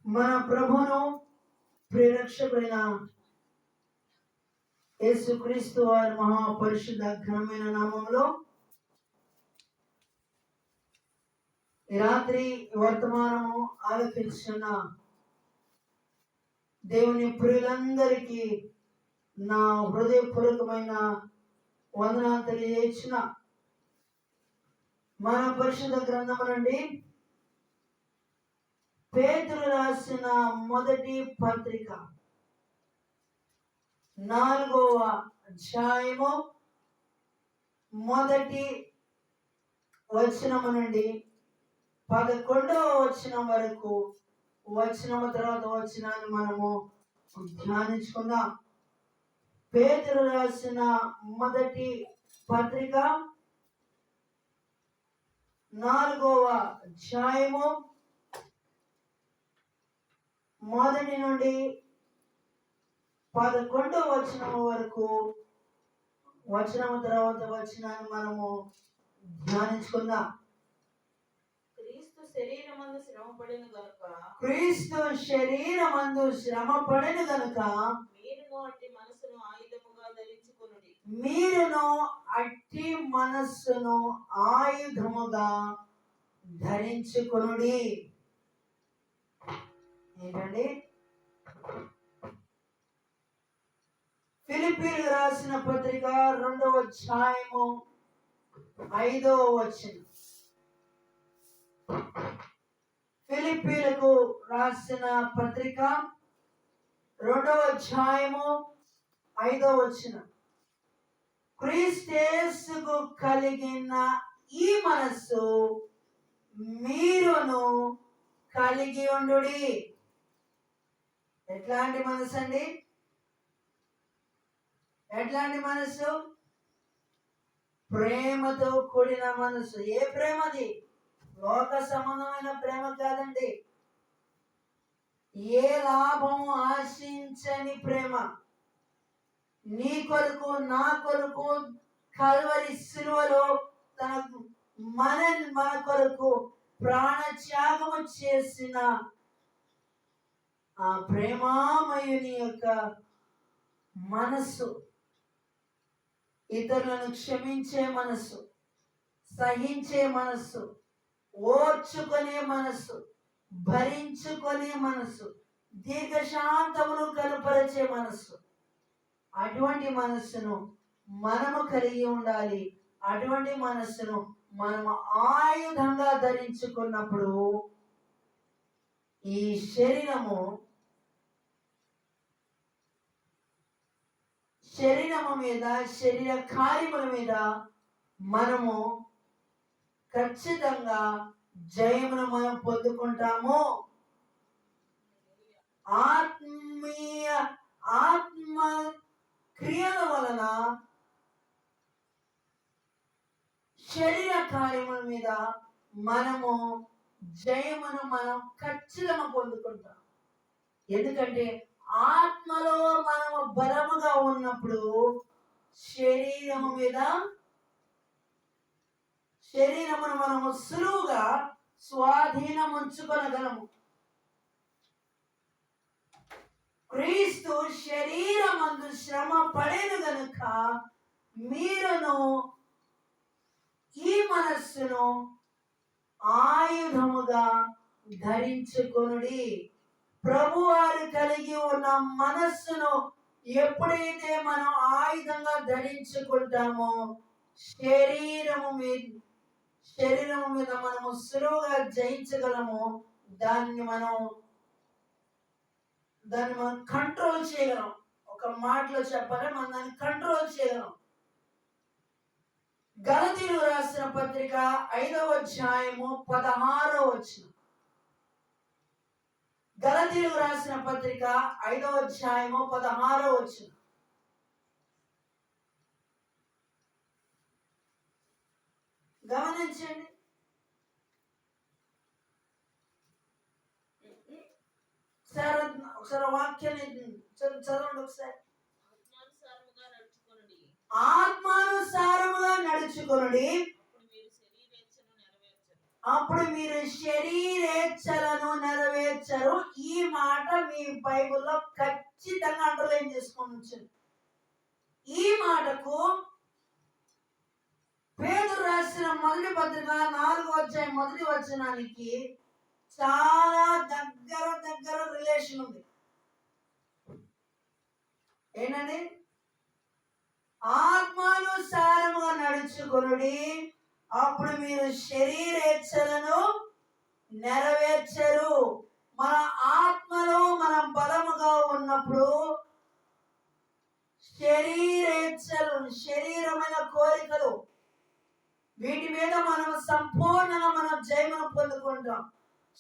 మన ప్రభువును ప్రియరక్షకుడైన యేసుక్రీస్తు వారి మహాపరిశుద్ధ ఘనమైన నామంలో ఈ రాత్రి వర్తమానము ఆలకించిన దేవుని ప్రియులందరికీ నా హృదయపూర్వకమైన వందనాలు తెలియజేసిన మన పరిశుద్ధ గ్రంథము నుండి పేతురు రాసిన మొదటి పత్రిక 4వ అధ్యాయము మొదటి వచనము నుండి 11వ వచనం వరకు వచనము తర్వాత వచనాన్ని మనము ధ్యానించుకుందాం. పేతురు రాసిన మొదటి పత్రిక 4వ అధ్యాయము మొదటి నుండి 11వ వచనం వరకు వచనము తర్వాత వచనాన్ని మనము ధ్యానించుకుందాం. క్రీస్తు శరీరమందు శ్రమ పడిన గనుక మీరును అట్టి మనస్సును ఆయుధముగా ధరించుకొనుడి. ఏంటండి? ఫిలిప్పీయులకు రాసిన పత్రిక 2వ అధ్యాయము 5వ వచనం. ఫిలిప్పీయులకు రాసిన పత్రిక 2వ అధ్యాయము 5వ వచనం. క్రీస్తుకు కలిగిన ఈ మనస్సు మీరును కలిగి ఉండుడి. ఎట్లాంటి మనసు అండి? ఎట్లాంటి మనసు? ప్రేమతో కూడిన మనసు. ఏ ప్రేమది? లోక సంబంధమైన ప్రేమ కాదండి. ఏ లాభం ఆశించని ప్రేమ. నీ కొరకు నా కొరకు కల్వరి శిలువలో మన కొరకు ప్రాణత్యాగము చేసిన ఆ ప్రేమామయుని యొక్క మనస్సు, ఇతరులను క్షమించే మనస్సు, సహించే మనస్సు, ఓర్చుకునే మనస్సు, భరించుకునే మనస్సు, దీర్ఘశాంతమును కనుపరిచే మనస్సు. అటువంటి మనస్సును మనము కలిగి ఉండాలి. అటువంటి మనస్సును మనము ఆయుధంగా ధరించుకున్నప్పుడు ఈ శరీరము మీద, శరీర కార్యముల మీద మనము ఖచ్చితంగా జయమును మనం పొందుకుంటాము. ఆత్మ క్రియల వలన శరీర కార్యముల మీద మనము జయమును మనం ఖచ్చితంగా పొందుకుంటాం. ఎందుకంటే ఆత్మలో మనము బలముగా ఉన్నప్పుడు శరీరమును మనము సులువుగా స్వాధీనం ఉంచుకొనగలము. క్రీస్తు శరీరమందు శ్రమ పడేను గనుక మీరును ఈ మనస్సును ఆయుధముగా ధరించుకొనుడి. ప్రభువారు కలిగి ఉన్న మనస్సును ఎప్పుడైతే మనం ఆయుధంగా ధరించుకుంటామో శరీరము మీద మనము సులువుగా జయించగలము. దాన్ని మనం కంట్రోల్ చేయగలం. ఒక మాటలో చెప్పాలి, మనం దాన్ని కంట్రోల్ చేయగలం. గలతీయులకు రాసిన పత్రిక 5వ అధ్యాయము 16వ వచనం. గలతీయులకు రాసిన పత్రిక 5వ అధ్యాయము 16వ వచనం. గమనించండి. ఒకసారి వాక్యాన్ని చదవండి. ఒకసారి ఆత్మానుసారముగా నడుచుకొనుడి, అప్పుడు మీరు శరీరేచ్ఛలను నెరవేర్చరు. నెరవేర్చారు. ఈ మాట మీ బైబిల్లో ఖచ్చితంగా అండర్లైన్ చేసుకొని వచ్చింది. ఈ మాటకు పేతురు రాసిన మొదటి పత్రిక 4వ అధ్యాయం 1వ వచనానికి చాలా దగ్గర రిలేషన్ ఉంది. ఏంటండి? ఆత్మానుసారముగా నడుచుకొనుడి, అప్పుడు మీరు శరీరేచ్ఛలను నెరవేర్చరు. మన ఆత్మలో మనం బలముగా ఉన్నప్పుడు శరీరేచ్ఛలు, శరీరమైన కోరికలు, వీటి మీద మనం సంపూర్ణంగా మనం జయమును పొందుకుంటాం.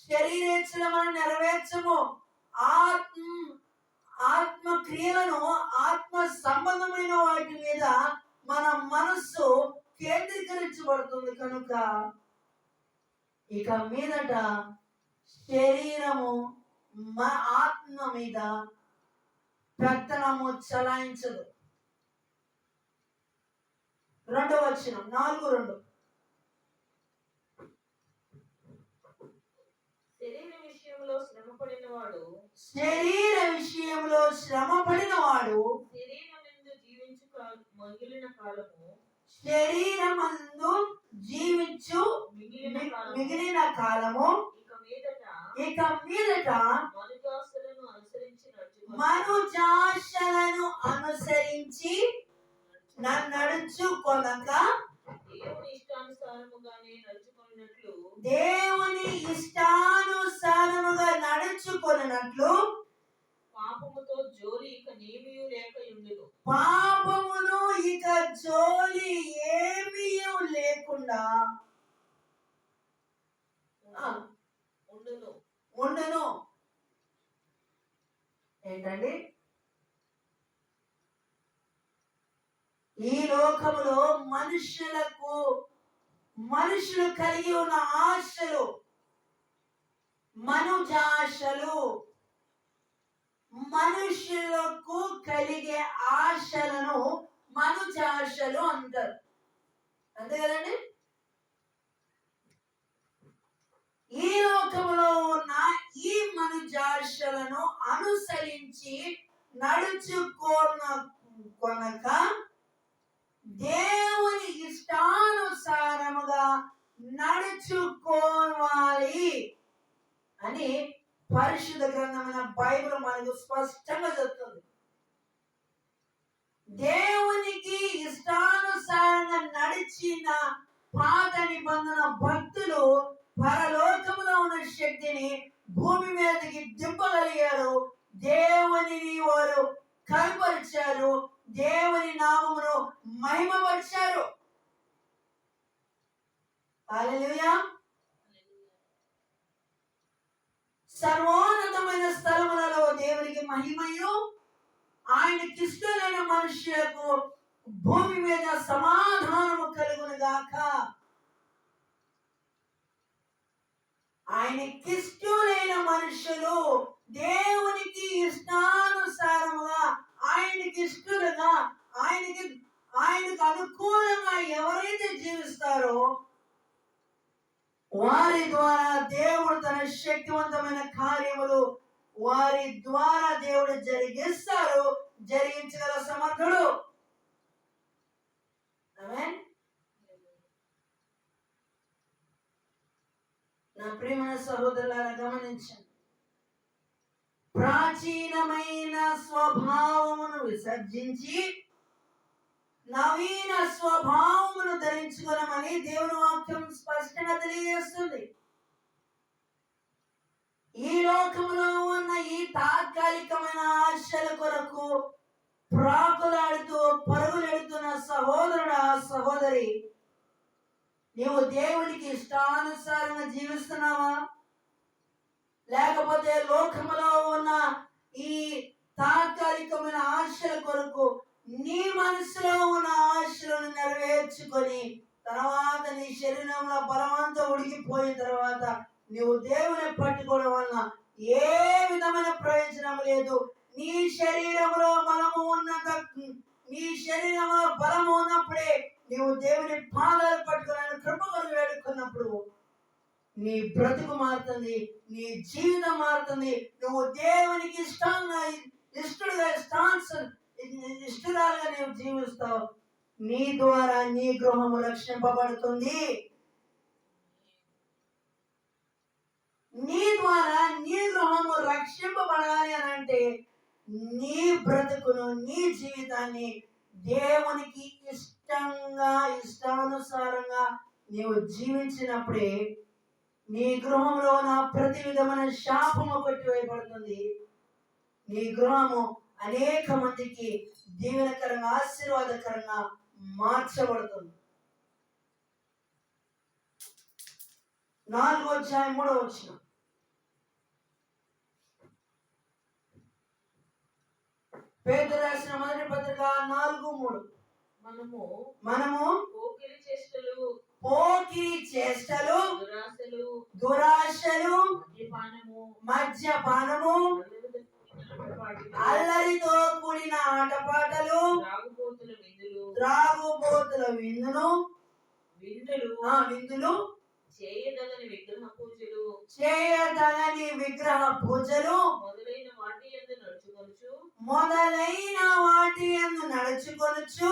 శరీరేచ్ఛలు మనం నెరవేర్చము. ఆత్మ క్రియలను, ఆత్మ సంబంధమైన వాటి మీద మన మనస్సు కేంద్రీకరించబడుతుంది. కనుక ఇక మీదట శరీరము ఆత్మ మీద పెత్తనము చలాయించదు. 2వ వచనం 4:2. శరీర విషయంలో శ్రమపడినవాడు శరీరమందు జీవించు మిగిలిన కాలము ఇక మీదట మనుజాశలను అనుసరించి నడుచుకొనక దేవుని ఇష్టానుసారముగా నడుచుకొనున్నట్లు పాపముతో జోలి ఇక నేమియు లేక ఉండును. పాపమును ఇక జోలి ఏమీ లేకుండా ఉండును. ఏంటండి? ఈ లోకములో మనుషులు కలిగి ఉన్న ఆశలు, మనుజాశలు, మనుషులకు కలిగే ఆశలను మనుజాశలు అంటారు. అంతే కదండి? ఈ లోకములో ఉన్న ఈ మనుజాశలను అనుసరించి నడుచుకొనక దేవుని ఇష్టానుసారముగా నడుచుకోవాలి అని పరిశుద్ధ గ్రంథమైన బైబిల్ మనకు స్పష్టంగా చెప్తుంది. దేవునికి ఇష్టానుసారంగా నడిచిన పాత నిబంధన భక్తులు పరలోకములో ఉన్న శక్తిని భూమి మీదకి దింపగలిగారు. దేవునిని వారు కనపరిచారు, దేవుని నామమును మహిమపరిచారు. హల్లెలూయా. సర్వోన్నతమైన స్థలములలో దేవునికి మహిమయు, ఆయనకి ఇష్టమైన మనుషులకు భూమి మీద సమాధానము కలుగును గాక. ఆయనకిష్టులైన మనుషులు దేవునికి ఇష్టానుసారముగా, ఆయనకి ఇష్టలుగా, ఆయనకు అనుకూలంగా ఎవరైతే జీవిస్తారో వారి ద్వారా దేవుడు తన శక్తివంతమైన కార్యములు వారి ద్వారా దేవుడు జరిగించగల సమర్థుడు. ఆమేన్. నా ప్రియమైన సహోదరులారా గమనించండి. ప్రాచీనమైన స్వభావమును విసర్జించి నవీన స్వభావమును ధరించుకోనమని దేవుని వాక్యం స్పష్టంగా తెలియజేస్తుంది. ఈ లోకంలో ఉన్న ఈ తాత్కాలికమైన ఆశల కొరకు ప్రాకులాడుతూ పరుగులెడుతున్న సహోదరుడా, సహోదరి, నీవు దేవునికి ఇష్టానుసారంగా జీవిస్తున్నావా? లేకపోతే లోకములో ఉన్న ఈ తాత్కాలికమైన ఆశల కొరకు నీ మనసులో ఉన్న ఆశలను నెరవేర్చుకొని తర్వాత నీ శరీరంలో బలమంతా ఉడికిపోయిన తర్వాత నువ్వు దేవుని పట్టుకోవడం వలన ఏ విధమైన ప్రయోజనం లేదు. నీ శరీరంలో బలము ఉన్నప్పుడే నీవు దేవుని పాదాలు పట్టుకోవాలని కృప కొరకు వేడుకున్నప్పుడు నీ బ్రతుకు మారుతుంది, నీ జీవితం మారుతుంది. నువ్వు దేవునికి ఇష్టరాలుగా నీవు జీవిస్తావు. నీ ద్వారా నీ గృహము రక్షింపబడుతుంది. నీ ద్వారా నీ గృహము రక్షింపబడాలి అని అంటే నీ బ్రతుకును, నీ జీవితాన్ని దేవునికి ఇష్టానుసారంగా నీవు జీవించినప్పుడే నీ గృహంలో నా ప్రతి విధమైన శాపము కొట్టివేయబడుతుంది. నీ గృహము అనేక మందికి దీవెనకరంగా, ఆశీర్వాదకరంగా మార్చబడుతుంది. 4:3 పేతురు రాసిన మొదటి పత్రిక 4:3. మనము పోకిరి చేష్టలు, దురాశలు, మద్యపానము, అల్లరితో కూడిన ఆటపాటలు, త్రాగుబోతుల విందులు, చేయదగని విగ్రహ పూజలు మొదలైన వాటి యందు నడుచుకొనుచు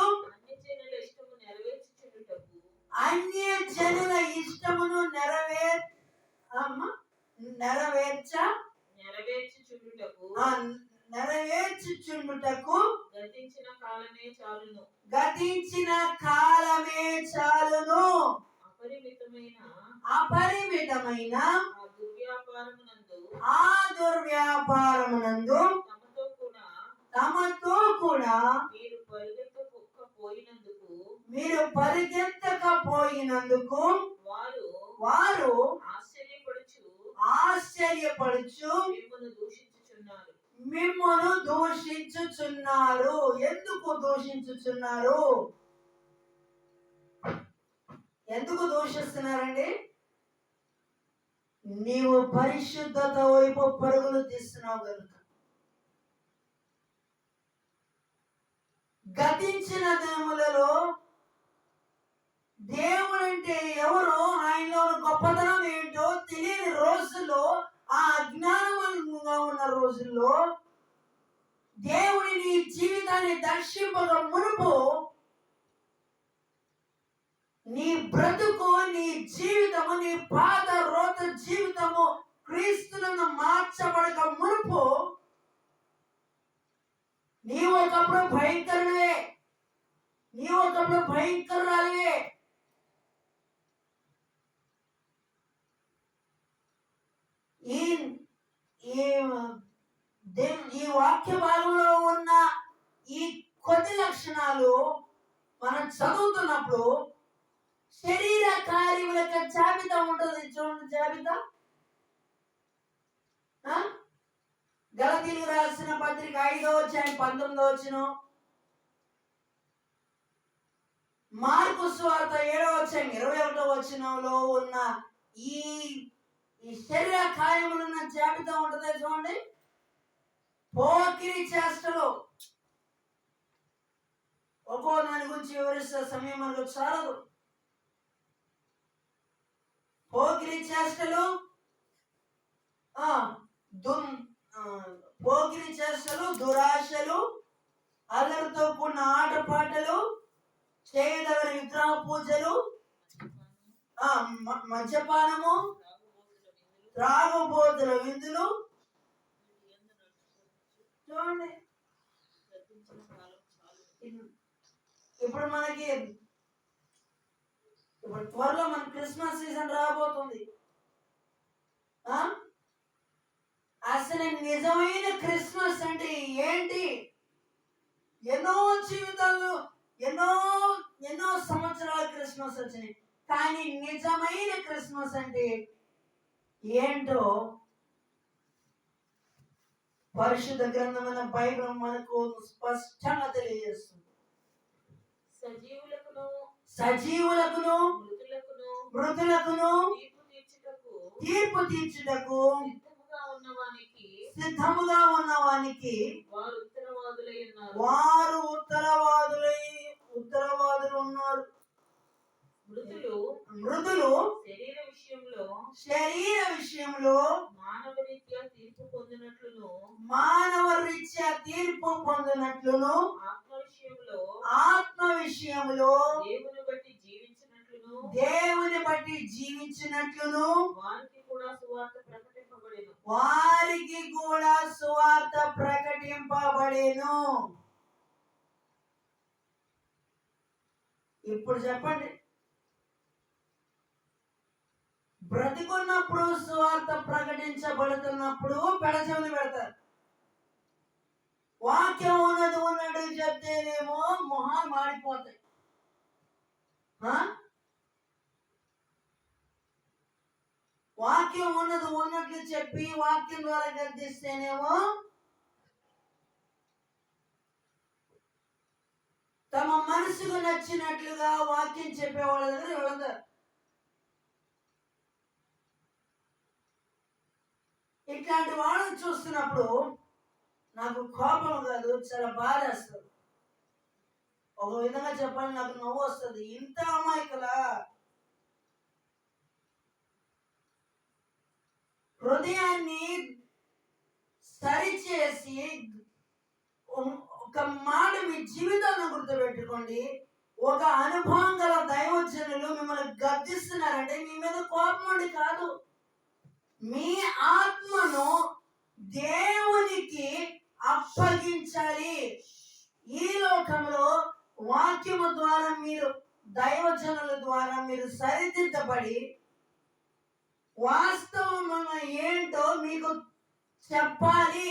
అన్య జనుల ఇష్టమును నెరవేర్చుచుండుటకు గతించిన కాలమే చాలును. అపరిమితమైన ఆ దుర్వ్యాపారమునందు తమతో కూడా మీరు పరిగెత్తకపోయినందుకు వారు ఆశ్చర్యపడుచు మిమ్మల్ని దూషించుచున్నారు. ఎందుకు దూషించుచున్నారు? ఎందుకు దూషిస్తున్నారండి? నీవు పరిశుద్ధత వైపు పరుగులు తీస్తున్నావు కనుక. గతించిన దినములలో దేవుడంటే ఎవరో, ఆయనలో గొప్పతనం ఏంటో తెలియని రోజుల్లో, ఆ అజ్ఞానంగా ఉన్న రోజుల్లో దేవుడి నీ జీవితాన్ని దర్శింపగా మునుపు నీ బ్రతుకు, నీ జీవితము, నీ పాత రోత జీవితము క్రీస్తులను మార్చబడక మునుపు నీవు ఒకప్పుడు భయంకరుడే, నీవు ఒకప్పుడు భయంకరురాలివే. ఈ వాక్య భాగంలో ఉన్న ఈ కొద్ది లక్షణాలు మనం చదువుతున్నప్పుడు శరీర కార్యముల యొక్క జాబితా ఉంటుంది. చూడండి జాబితా. గలతీయులకు రాసిన పత్రిక 5:19, మార్కు సువార్త 7:21 ఉన్న ఈ శరీర కార్యములున్న జాబితా ఉంటుంది. చూడండి. పోకిరి చేష్టలు, ఒక్కో దాని గురించి వివరిస్తే సమయం మనకు చాలదు. పోకిరి చేష్టలు, దురాశలు, అల్లరితో కూడిన ఆటపాటలు, చేయదగని విగ్రహ పూజలు, మద్యపానము, త్రాగుబోతుల విందులు. చూడండి, ఇప్పుడు త్వరలో మన క్రిస్మస్ సీజన్ రాబోతుంది. అసలు నిజమైన క్రిస్మస్ అంటే ఏంటి? ఎన్నో జీవితాలు, ఎన్నో సంవత్సరాల క్రిస్మస్ వచ్చినాయి, కానీ నిజమైన క్రిస్మస్ అంటే ఏంటో పరిశుద్ధ గ్రంథమైన బైబిల్ మనకు స్పష్టంగా తెలియజేస్తుంది. సజీవులకును మృతులకును తీర్పు తీర్చుటకు సిద్ధముగా ఉన్నవానికి వారు ఉత్తరవాదులు ఉన్నారు. మృతులు శరీర విషయంలో మానవరీత్యా తీర్పు పొందినట్లును మానవ రీత్యా తీర్పు పొందినట్లును ఆత్మ విషయంలో దేవుని బట్టి జీవించినట్లును వారికి కూడా సువార్త ప్రకటింపబడెను. వారికి కూడా సువార్త ప్రకటింపబడేను. ఇప్పుడు చెప్పండి, బ్రతికున్నప్పుడు సువార్త ప్రకటించబడుతున్నప్పుడు పెడచెవిని పెడతారు. వాక్యం ఉన్నట్టు చెప్తేనేమో మొహాలు మాడిపోతాయి. వాక్యం ఉన్నట్లు చెప్పి వాక్యం ద్వారా గద్దిస్తేనేమో తమ మనసుకు నచ్చినట్లుగా వాక్యం చెప్పేవాళ్ళ దగ్గర వెళతారు. ఇట్లాంటి వాళ్ళని చూస్తున్నప్పుడు నాకు కోపం కాదు, చాలా బాధ వస్తుంది. ఒక విధంగా చెప్పాలి, నాకు నవ్వు వస్తుంది. ఇంత అమాయకులా, హృదయాన్ని సరిచేసి ఒక మాట మీ జీవితాన్ని గుర్తుపెట్టుకోండి. ఒక అనుభవం గల దైవజనులు మిమ్మల్ని గర్జిస్తున్నారంటే మీ మీద కోపం ఉండి కాదు, మీ ఆత్మను దేవునికి అప్పగించాలి. ఈ లోకంలో వాక్యము ద్వారా మీరు దైవజనుల ద్వారా మీరు సరిదిద్దబడి వాస్తవం ఏంటో మీకు చెప్పాలి.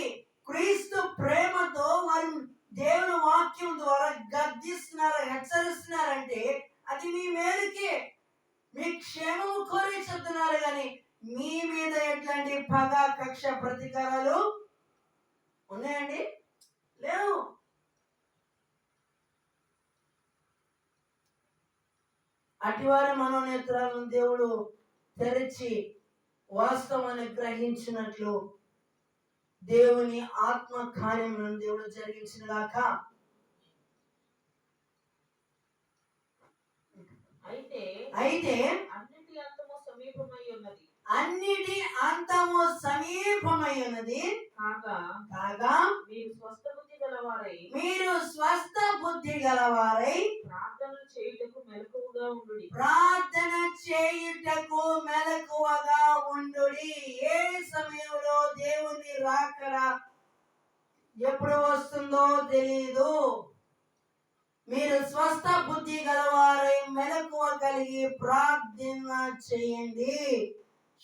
క్రీస్తు ప్రేమతో వారు దేవుని వాక్యం ద్వారా గద్దిస్తున్నారు, హెచ్చరిస్తున్నారంటే అది మీ మేలుకే, మీ క్షేమము కోరి చెప్తున్నారు. కానీ మీ మీద ఎట్లాంటి పగ, కక్ష, ప్రతీకారాలు ఉన్నాయండి? లేవు. అటివారి మనోనేత్రాలను దేవుడు తెరిచి వాస్తవాన్ని గ్రహించినట్లు దేవుని ఆత్మ కార్యములను దేవుడు జరిగించినగాక. అయితే అన్నిటి అంతము సమీపమై ఉన్నది. అన్నిటి అంతము సమీపమై ఉన్నది కాగా మీరు స్వస్థ బుద్ధి గలవారై ప్రార్థనలు చేయుటకు మెలకువగా ఉండుడి. ప్రార్థన చేయుటకు మెలకువగా ఉండుడి. ఏ సమయంలో దేవుని రాకడ ఎప్పుడు వస్తుందో తెలియదు. మీరు స్వస్థ బుద్ధి గలవారై మెలకువ కలిగి ప్రార్థన చేయండి.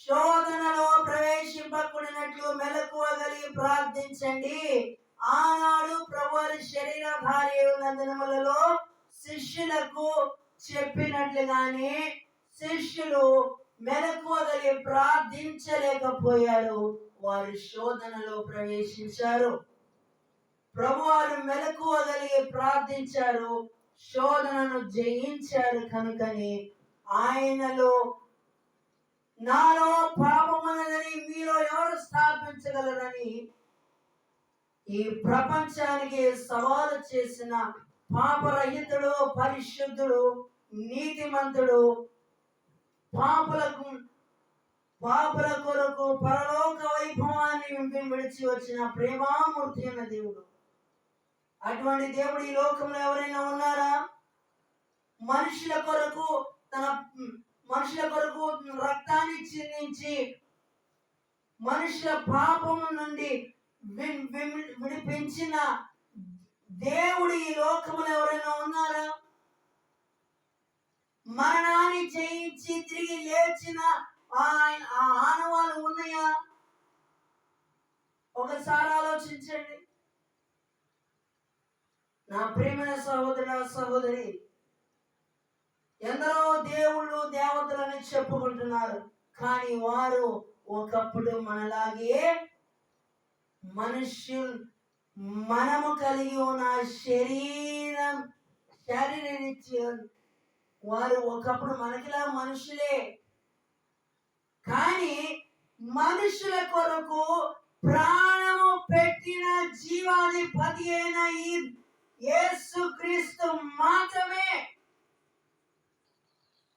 శోధనలో ప్రవేశింపకూడనట్లు మెలకువ కలిగి ప్రార్థించండి. ఆనాడు ప్రభువు శరీరధారి ఉన్న దినములలో శిష్యులకు చెప్పినట్లుగానే శిష్యులు మెలకువ కలిగి ప్రార్థించలేకపోయారు. వారు శోధనలో ప్రవేశించారు. ప్రభువారు మెలకువ కలిగి ప్రార్థించారు, శోధనను జయించారు. కనుకని ఆయనలో నాలో పాపమున్నదని మీలో ఎవరు స్థాపించగలరని ఈ ప్రపంచానికి సవాలు చేసిన పాపరహితుడు, పరిశుద్ధుడు, నీతిమంతుడు, పాపుల కొరకు పరలోక వైభవాన్ని విడిచి వచ్చిన ప్రేమామూర్తి అయిన దేవుడు. అటువంటి దేవుడు ఈ లోకంలో ఎవరైనా ఉన్నారా? మనుషుల కొరకు రక్తాన్ని చిందించి మనుషుల పాపము నుండి విడిపించిన దేవుడు ఈ లోకంలో ఎవరైనా ఉన్నారా? మరణాన్ని జయించి తిరిగి లేచిన ఆనవాళ్ళు ఉన్నాయా? ఒకసారి ఆలోచించండి. నా ప్రియమైన సహోదర, సహోదరి, ఎందరో దేవుళ్ళు, దేవతలని చెప్పుకుంటున్నారు. కానీ వారు ఒకప్పుడు మనలాగే మనము కలిగి ఉన్న శరీరం వారు ఒకప్పుడు మనకిలా మనుషులే. కానీ మనుషుల కొరకు ప్రాణము పెట్టిన జీవాధిపతి అయిన ఈ యేసుక్రీస్తు మాత్రమే.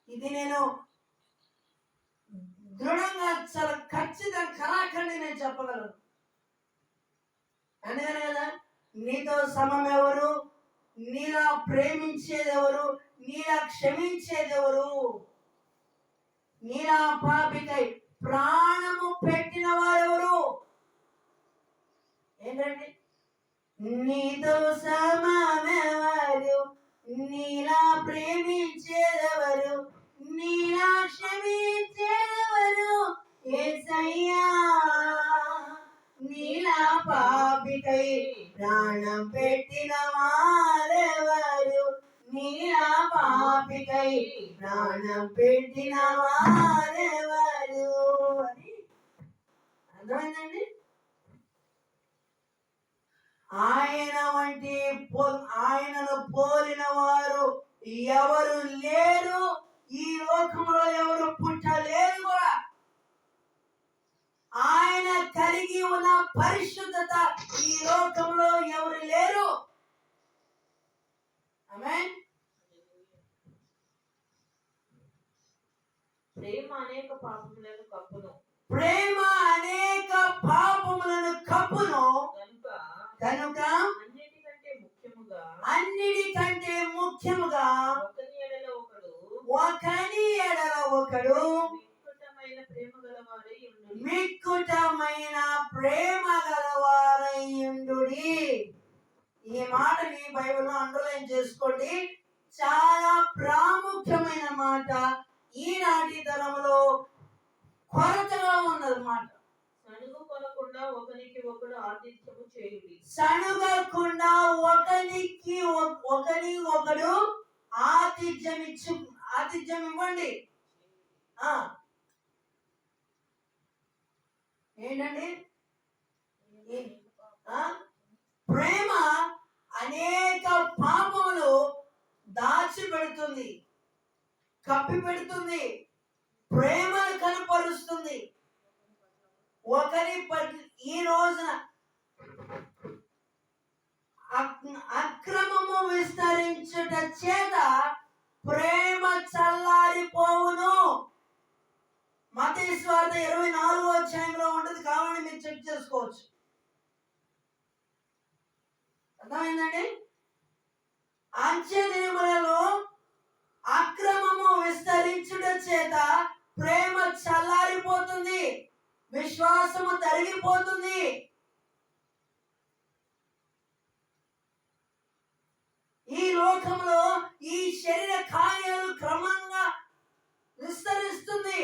ఇది నేను దృఢంగా చాలా ఖచ్చితంగా కరాఖండి నేను చెప్పగలను. అందుకనే కదా నీతో సమం ఎవరు, నీలా ప్రేమించేది ఎవరు, నీలా క్షమించేది ఎవరు, నీలా పాపికై ప్రాణము పెట్టిన వారెవరు? ఏంటండి? నీతో సమమెవరు, నీలా ప్రేమించేదెవరు, నీలా క్షమించేదెవరు? యేసయ్యా. నీలా పాపికై ప్రాణం పెట్టిన వారెవరు, నీలా పాపికై ప్రాణం పెట్టిన వారెవరు అని అర్థమైందండి. ఆయన వంటి ఆయనను పోలిన వారు ఎవరు లేరు, ఈ లోకంలో ఎవరు పుట్టలేరు కూడా. ఆయన కలిగి ఉన్న పరిశుద్ధత ఈ లోకంలో ఎవరు లేరు. ఆమేన్. ప్రేమ అనేక పాపములను కప్పును. ప్రేమ అనేక పాపములను కప్పును. కనుక అన్నిటికంటే ముఖ్యముగా ఒకని ఎడల ఒకడు మిక్కుటమైన ప్రేమ గలవారయుండుడి. ఈ మాటని బైబిల్లో అండర్లైన్ చేసుకోండి. చాలా ప్రాముఖ్యమైన మాట. ఈనాటి తరంలో కొరతగా ఉన్నదన్నమాట. సణుగకుండా ఒకనికి ఒకడు ఆతిథ్యము చేయుడి. సణుగకుండా ఒకరికి ఒకడు ఆతిథ్యం ఇవ్వండి. ఏంటండి? ప్రేమ అనేక పాపములు దాచిపెడుతుంది, కప్పి పెడుతుంది, ప్రేమను కనపరుస్తుంది. ఈ రోజున అక్రమము విస్తరించుట చేత ప్రేమ చల్లారిపోవును. మత్తయి సువార్త 24వ అధ్యాయంలో ఉంటుంది, కావాలని మీరు చెక్ చేసుకోవచ్చు. అర్థమైందండి? అంచె దినములలో అక్రమము విస్తరించుట చేత ప్రేమ చల్లారిపోతుంది, విశ్వాసము తరిగిపోతుంది. ఈ లోకంలో ఈ శరీర కార్యాలు క్రమంగా విస్తరిస్తుంది.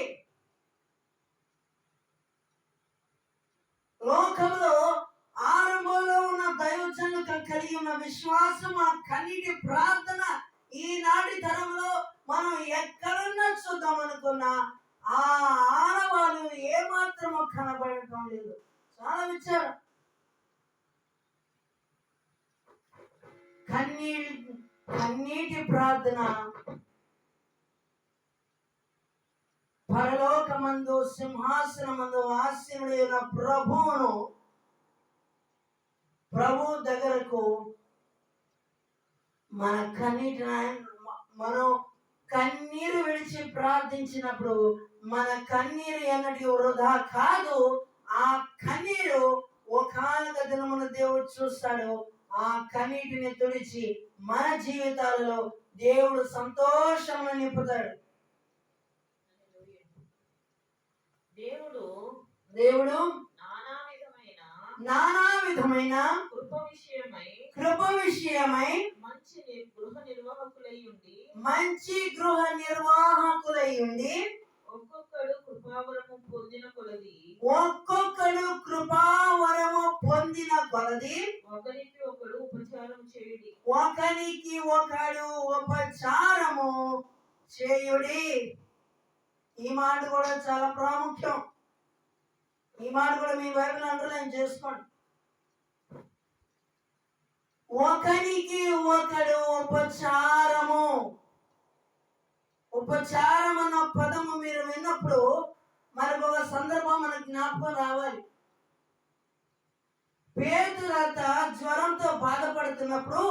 లోకంలో ఆరంభంలో ఉన్న దైవజనులు కలిగి ఉన్న విశ్వాసం, ఆ కన్నీటి ప్రార్థన ఈనాటి తరంలో మనం ఎక్కడన్నా చూద్దాం అనుకున్నా ఆ ఆనవాళ్ళు ఏమాత్రమో కనబడటం లేదు. చాలా విచారం. కన్నీటి ప్రార్థన పరలోకమందు సింహాసనమందు ఆసీనుడైన ప్రభు దగ్గరకు మనం కన్నీరు విడిచి ప్రార్థించినప్పుడు మన కన్నీరు ఎన్నటి వృధా కాదు. ఆ కన్నీరు ఒకానొక దినమున దేవుడు చూస్తాడు. ఆ కన్నీటిని తుడిచి మన జీవితాలలో దేవుడు సంతోషమును నింపుతాడు. దేవుడు నానా విధమైన కృప విషయమై మంచి గృహ నిర్వాహకులై ఉండి ఒక్కొక్కడు కృపావరము పొందిన కొలది ఒకరికి ఒకడు ఉపచారము చేయుడి. ఈ మాట కూడా చాలా ప్రాముఖ్యం. ఈ మాట కూడా మీ బైబిల్ అండర్లైన్ చేసుకోండి. ఒకరికి ఒకడు ఉపచారం అన్న పదము మీరు విన్నప్పుడు మనకు ఒక సందర్భం మనకు జ్ఞాపకం రావాలి. పేతురత జ్వరంతో బాధపడుతున్నప్పుడు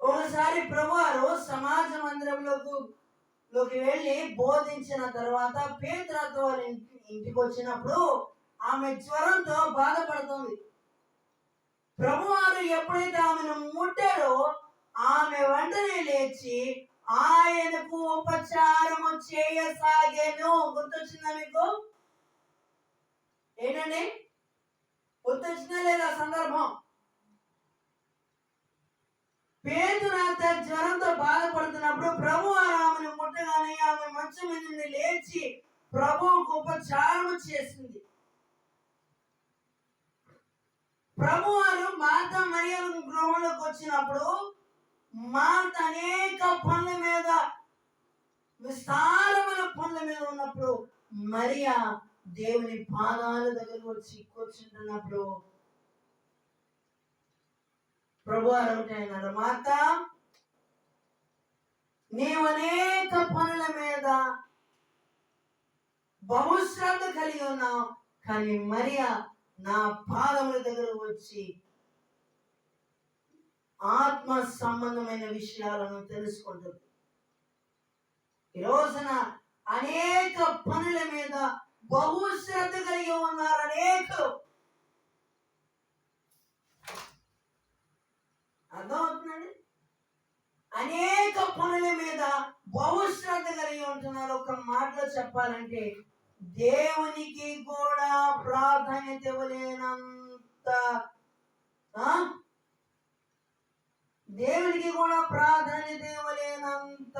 ఒకసారి ప్రభువారు సమాజ మందిరంలోకి లోకి వెళ్ళి బోధించిన తర్వాత పేతురుతో వాళ్ళ ఇంటికి వచ్చినప్పుడు ఆమె జ్వరంతో బాధపడుతుంది. ప్రభువారు ఎప్పుడైతే ఆమెను ముట్టాడో ఆమె వెంటనే లేచి ఆయనకు ఉపచారము చేయసాగాను. గుర్తొచ్చిందా మీకు? ఏంటండి, గుర్తొచ్చిందా లేదా సందర్భం? పేతురు అంత జ్వరంతో బాధపడుతున్నప్పుడు ప్రభువారు ఆమెను ముట్టగానే ఆమె మంచం మీద నుండి లేచి ప్రభువుకు ఉపచారము చేసింది. ప్రభువారు మార్త మరియల గృహంలోకి వచ్చినప్పుడు మార్త అనేక పనుల మీద, విస్తారమైన పనుల మీద ఉన్నప్పుడు మరియా దేవుని పాదాల దగ్గరకు వచ్చి కూర్చుంటున్నప్పుడు ప్రభువారు ఒకటి అన్నారు, మార్త, నీవు అనేక పనుల మీద బహుశ్రద్ధ కలిగి ఉన్నావు, కానీ మరియా నా పాదముల దగ్గర వచ్చి ఆత్మ సంబంధమైన విషయాలను తెలుసుకుంటుంది. ఈ రోజున అనేక పనుల మీద బహుశ్రద్ధ కలిగి ఉన్నారు అనేకులు. అర్థమవుతుందండి? అనేక పనుల మీద బహుశ్రద్ధ కలిగి ఉంటున్నారు. ఒక మాటలో చెప్పాలంటే దేవునికి కూడా ప్రాధాన్యత ఇవ్వలేనంత, దేవునికి కూడా ప్రాధాన్యత ఇవ్వలేనంత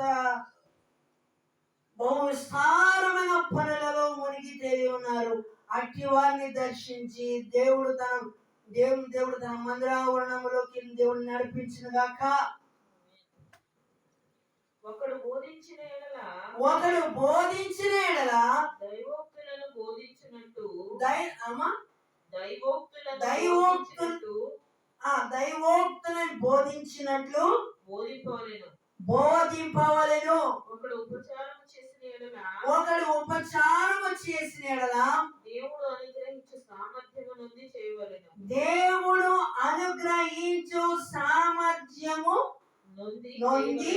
బహు విస్తారమైన పనులలో మునిగి తేలి ఉన్నారు. అట్టి వారిని దర్శించి దేవుడు తన మందిరావరణంలోకి దేవుడు నడిపించిన గాక. ఒకడు బోధించిన ఎడల దైవోక్తులను బోధించినట్టు దైవోక్తులను బోధించినట్లు బోధింపవలెను. ఒకడు ఉపచారము చేసిన ఎడల దేవుడు అనుగ్రహించు సామర్థ్యము నొంది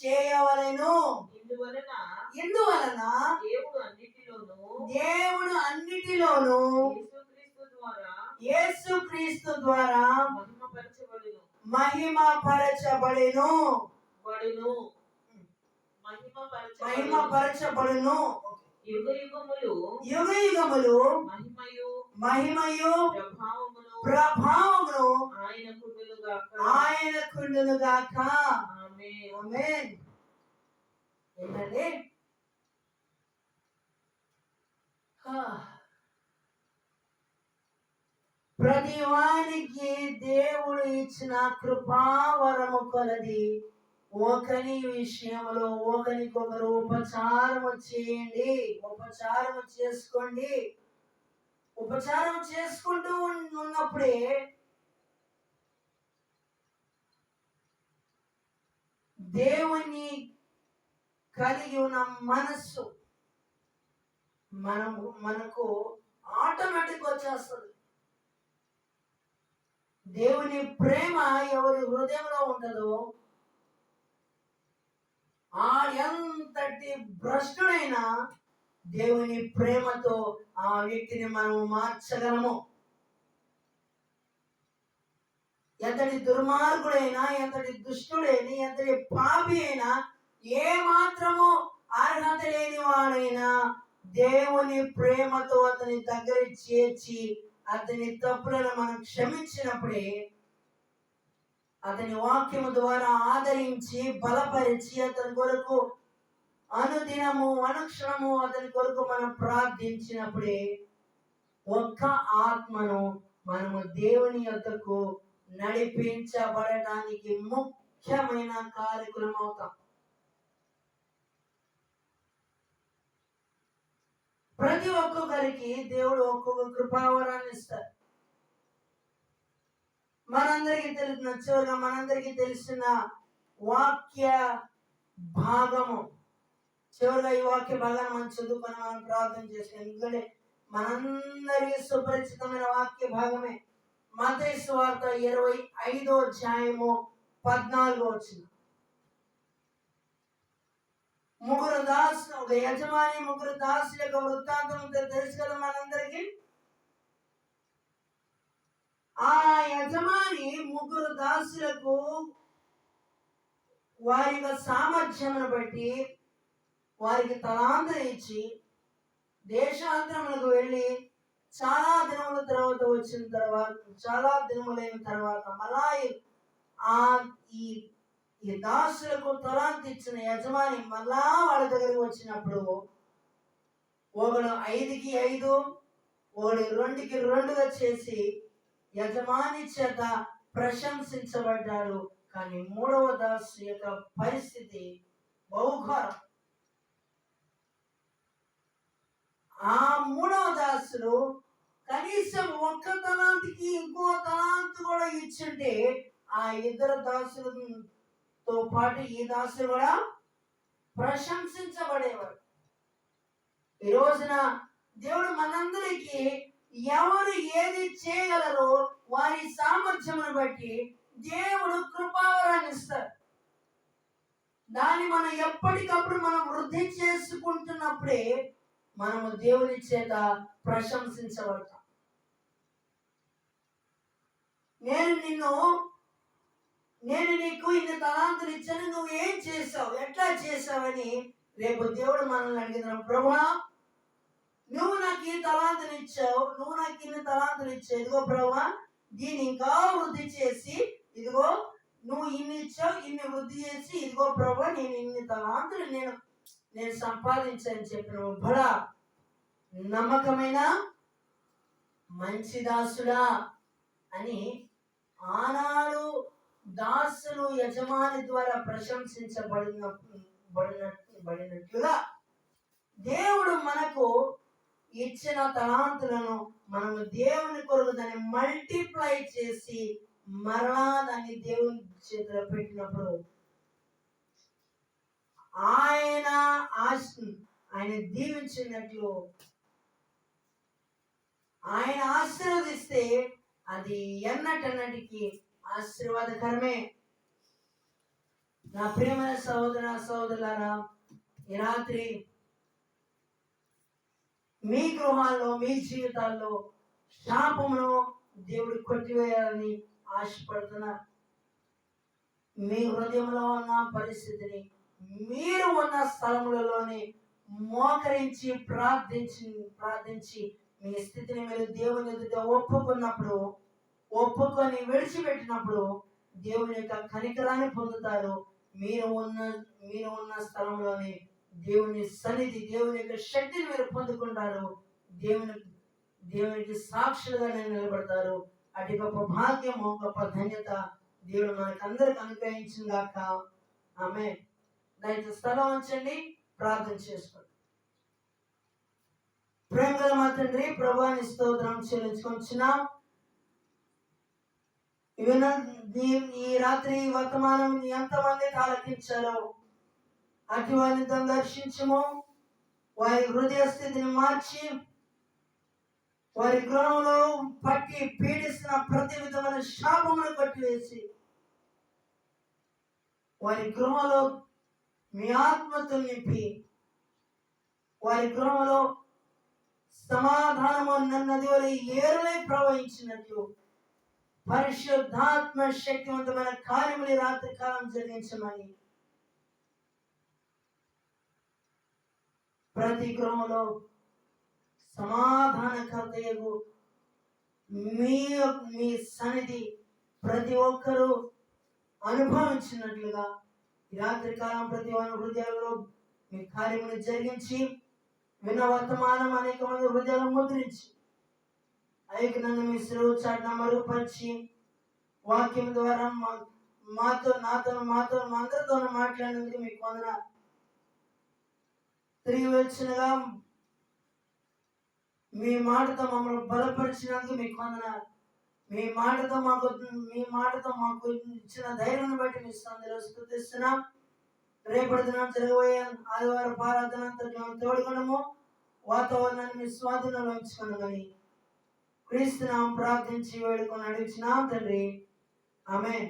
చేయవలెను. ఇందువలన దేవుడు అన్నిటిలోనూ యేసుక్రీస్తు ద్వారా మహిమపరచబడెను. యుగ యుగములు మహిమయు ప్రభావమును ఆయనకుండును గాక. ఆమేన్. ఏంటండి? ప్రతి వానికి దేవుడు ఇచ్చిన కృపావరము కొలది ఒకరి విషయంలో ఒకరికొకరు ఉపచారము చేయండి, ఉపచారము చేసుకోండి. ఉపచారం చేసుకుంటూ ఉన్నప్పుడే దేవుని కలిగి ఉన్న మనస్సు మనకు ఆటోమేటిక్ వచ్చేస్తుంది. దేవుని ప్రేమ ఎవరి హృదయంలో ఉంటుందో ఎంతటి భ్రష్టుడైనా దేవుని ప్రేమతో ఆ వ్యక్తిని మనం మార్చగలము. ఎంతటి దుర్మార్గుడైనా, ఎంతటి దుష్టుడైనా, ఎంతటి పాపి అయినా, ఏ మాత్రము అర్హత లేని వాడైనా దేవుని ప్రేమతో అతని దగ్గర చేర్చి అతని తప్పులను మనం క్షమించినప్పుడే అతని వాక్యము ద్వారా ఆదరించి బలపరిచి అతని కొరకు అనుదినము అనుక్షణము అతని కొరకు మనం ప్రార్థించినప్పుడే ఒక్క ఆత్మను మనము దేవుని యొద్దకు నడిపించబడటానికి ముఖ్యమైన కారకులం అవుతాం. ప్రతి ఒక్కొక్కరికి దేవుడు ఒక్కొక్క కృపావరాన్ని ఇస్తారు. మనందరికీ తెలిసిన వాక్య భాగము, చివరిగా ఈ వాక్య భాగాన్ని మనం చదువుకొని మనం ప్రార్థన చేస్తాం. ఎందుకంటే మనందరికీ సుపరిచితమైన వాక్య భాగమే మత్తయి సువార్త 25వ 14వ వచనం. ఒక యజమాని ముగ్గురు దాసుల యొక్క వృత్తాంతం తెలుసు కదా మనందరికి. ఆ యజమాని ముగ్గురు దాసులకు వారి యొక్క సామర్థ్యమును బట్టి వారికి తలాంతరం ఇచ్చి దేశాంతరములకు వెళ్ళి చాలా దినములైన తర్వాత మళ్ళా ఈ దాసులకు తలాంత ఇచ్చిన యజమాని మళ్ళా వాళ్ళ దగ్గరికి వచ్చినప్పుడు ఒకడు 5కి 5, ఒకడు 2కి 2గా చేసి యజమాని చేత ప్రశంసించబడ్డాడు. కానీ 3వ దాసు యొక్క పరిస్థితి బహుఘోరం. ఆ 3వ దాసులు కనీసం ఒక్క తలాంతికి ఇంకో తలాంతు కూడా ఇచ్చుంటే ఆ ఇద్దరు దాసులతో పాటు ఈ దాసులు కూడా ప్రశంసించబడేవారు. ఈ రోజున దేవుడు మనందరికీ ఎవరు ఏది చేయగలరో వారి సామర్థ్యమును బట్టి దేవుడు కృపావరాన్ని ఇస్తారు. దాన్ని మనం ఎప్పటికప్పుడు మనం వృద్ధి చేసుకుంటున్నప్పుడే మనము దేవుని చేత ప్రశంసించబడతాం. నేను నీకు ఇన్ని తలాంతులు ఇచ్చాను, నువ్వు ఏం చేసావు, ఎట్లా చేసావని రేపు దేవుడు మనల్ని అడిగిన, ప్రభువా నువ్వు నాకు ఈ తలాంతులు ఇచ్చావు, నువ్వు నాకు ఇన్ని తలాంతులు ఇచ్చావు, ఇదిగో ప్రభువా దీన్ని ఇంకా వృద్ధి చేసి, ఇదిగో నువ్వు ఇన్ని ఇచ్చావు, ఇన్ని వృద్ధి చేసి, ఇదిగో ప్రభువా నేను ఇన్ని తలాంతులు నేను సంపాదించాను చెప్పిన బడా నమ్మకమైన మంచి దాసుడా అని ఆనాడు దాసులు యజమాని ద్వారా ప్రశంసించబడినట్లుగా దేవుడు మనకు ఇచ్చిన తలాంతులను మనము దేవుని కొరకు దాన్ని మల్టిప్లై చేసి మరలా దాన్ని దేవుని చేతిలో పెట్టినప్పుడు ఆయన దీవించినట్లు ఆయన ఆశీర్వదిస్తే అది ఎన్నటన్నటికి ఆశీర్వాదకరమే. నా ప్రియమైన సహోదరులారా, ఈ రాత్రి మీ గృహాల్లో మీ జీవితాల్లో శాపమును దేవుడు కొట్టివేయాలని ఆశపడుతున్నారు. మీ హృదయంలో ఉన్న పరిస్థితిని మీరు ఉన్న స్థలములలోనే మోకరించి ప్రార్థించి మీ స్థితిని మీరు దేవుని ఎదుట ఒప్పుకొని విడిచిపెట్టినప్పుడు దేవుని యొక్క కనికరాన్ని పొందుతారు. మీరు ఉన్న స్థలంలోనే దేవుని సన్నిధి, దేవుని యొక్క శక్తిని మీరు పొందుకుంటారు. దేవునికి సాక్షులుగా నిలబడతారు. అటు గొప్ప భాగ్యము, గొప్ప ధన్యత దేవుడు మనకందరికి అనుగ్రహించిన గాక. ఆమేన్. దయచేసి స్థలం ఉంచండి, ప్రార్థన చేసుకోండి. ప్రేమగల మా తండ్రి, ప్రభువాని స్తోత్రం చెల్లించుకొంచున్నాం. ఈ రాత్రి వర్తమానం ఎంతమంది ఆలకించారో అటు వారిని దర్శించము. వారి హృదయ స్థితిని మార్చి వారి గృహంలో పట్టి పీడిస్తున్న ప్రతి విధమైన శాపమును కొట్టివేసి వారి గృహంలో మీ ఆత్మతో నింపి వారి గృహంలో సమాధానము నన్నది వలె ఏరులై ప్రవహించినట్లు పరిశుద్ధాత్మ శక్తివంతమైన కార్యములు రాత్రి కాలం జరిగించమని ప్రతి గృహంలో సమాధానకర్తయగు మీ సన్నిధి ప్రతి ఒక్కరూ అనుభవించినట్లుగా ఈ రాత్రి కాలం ప్రతి వారి హృదయాలలో మీ కార్యములు జరిగించి విన్న వర్తమానం అనేక మంది హృదయాలు ముద్రించి ఐక్యంగా మీ సెలవు చాటున మరుగుపరిచి వాక్యం ద్వారా మాతో మా అందరితో మాట్లాడినందుకు మీకు వందనాలు. తిరిగి వచ్చినగా మీ మాటతో మమ్మల్ని బలపరిచినందుకు మీకు వందనాలు. మీ మాటతో మాకు ఇచ్చిన ధైర్యాన్ని బట్టి మీ సందరూ స్తుతిస్తున్నాం. రేపటి దినం జరగబోయే ఆదివారం ఆరాధన తోడుకొనము, వాతావరణాన్ని మీ స్వాధీనంలో ఉంచుకొనమని క్రీస్తు నామమున ప్రార్థించి వేడుకొని అడుగుచున్నాం తండ్రి. ఆమేన్.